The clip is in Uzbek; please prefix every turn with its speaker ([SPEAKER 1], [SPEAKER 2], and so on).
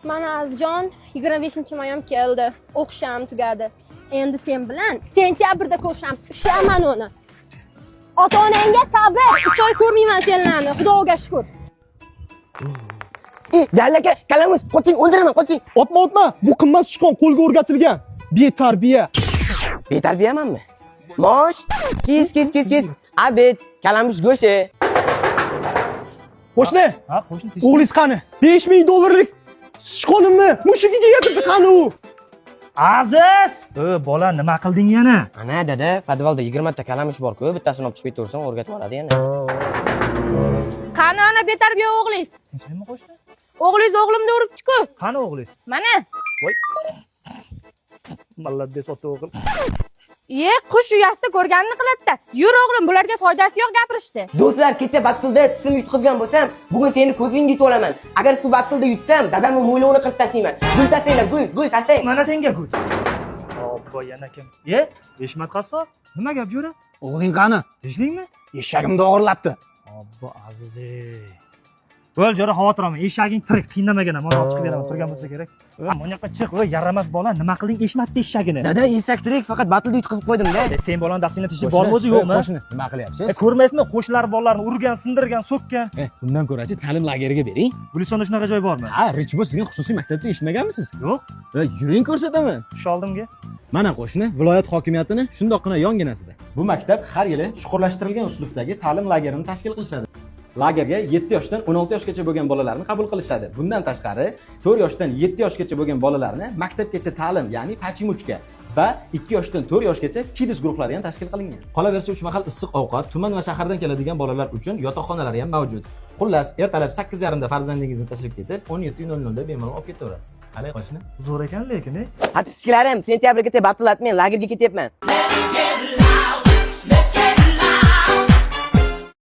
[SPEAKER 1] Mana Azjon 25-mayam keldi. O'qisham tugadi. Endi sen bilan sentyabrda ko'rishamiz. Ushaman uni. Ota-onangga sabr. 3 oy ko'rmayman senlarni. Xudoga shukr.
[SPEAKER 2] Jalal aka, kalamus, qo'ching, o'ldiraman, qo'ching.
[SPEAKER 3] Otma. Bu qimmat sichqon qo'lga o'rgatilgan. Betarbiya.
[SPEAKER 2] Betarbiyamanmi? Mosh, kes. Abid, kalamus go'shi.
[SPEAKER 3] Qo'shni.
[SPEAKER 4] Ha, qo'shni tinch.
[SPEAKER 3] O'g'lingiz qani? 5000 dollarlik sichqonimni mushigiga yetirdi qani u?
[SPEAKER 4] Aziz! Bola, nima qilding yana?
[SPEAKER 2] Ana dada, podvalda 20 ta kalamush bor-ku, bittasini olib chiqib ketaversang o'rgatib oladi yana.
[SPEAKER 1] Qani ana betarbiya o'g'lingiz?
[SPEAKER 4] Tinchlikmi qo'shni?
[SPEAKER 1] O'g'lingiz o'g'limni uribdi-ku.
[SPEAKER 4] Qani o'g'lingiz?
[SPEAKER 1] Mana.
[SPEAKER 4] Voy. Malladdes ota o'g'il.
[SPEAKER 1] Qush uyasida ko'rganini qiladi-da. Yur o'g'lim, bularga foydasi yo'q gapirishdi.
[SPEAKER 2] Do'stlar, kecha battulda tishim yutqizgan bo'lsam, bugun seni ko'zingni yutib olaman. Agar shu battulda yutsam, dadamning mo'ylovini qirib tashlayman. Gul tasanglar, gul tasang.
[SPEAKER 4] Mana senga gul. Obbo, yana kim? Eshmat qassob. Nima gap jo'ra?
[SPEAKER 3] O'g'ling qani?
[SPEAKER 4] Tinchlikmi?
[SPEAKER 3] Eshagimni o'g'irlabdi.
[SPEAKER 4] Obbo, Aziz. Bo'l, jo'ra, xavotir olma. Eshaging tirik, qiynamagan, mana olib chiqib beraman, turgan bo'lsa kerak. Mana yoqqa chiq, yaramas bola, nima qilding Eshmatni eshagini?
[SPEAKER 2] Dada, esak tirik, faqat batulda yutqizib qo'ydim-da.
[SPEAKER 4] Sen bolani dastingni tishib bormi o'zi yo'qmi?
[SPEAKER 3] Qo'shni, nima qilyapsiz?
[SPEAKER 4] Ko'rmaysizmi, qo'shnilar bolalarni urgan, sindirgan, so'kkan.
[SPEAKER 3] Bundan ko'ra-chi ta'lim lageriga bering.
[SPEAKER 4] Gulistonda shunaqa joy bormi?
[SPEAKER 3] Ha, Richbos degan xususiy maktabda eshitmaganmisiz?
[SPEAKER 4] Yo'q.
[SPEAKER 3] Yuring ko'rsataman.
[SPEAKER 4] Tusha oldimga.
[SPEAKER 3] Mana qo'shni viloyat hokimiyatini shundoqqina yonginasida. Bu maktab har yili chuqurlashtirilgan uslubdagi ta'lim lagerini tashkil qilishadi. Lagerga 7 yoshdan 16 yoshgacha bo'lgan bolalarni qabul qilishadi. Bundan tashqari 4 yoshdan 7 yoshgacha bo'lgan bolalarni maktabgacha ta'lim, ya'ni pachimuchka va 2 yoshdan 4 yoshgacha kids guruhlari ham tashkil qilingan. Qolaversa 3 mahal issiq ovqat, tuman va shahardan keladigan bolalar uchun yotoqxonalari ham mavjud. Xullas, ertalab 8:30 da farzandingizni tashlab ketib, 17:00 da bemalol olib ketaverasiz. Qalay qo'shni?
[SPEAKER 4] Zo'r ekan lekin,
[SPEAKER 2] Hadi kichkalarim, sentyabrgacha batul atmang, lagerga ketyapman.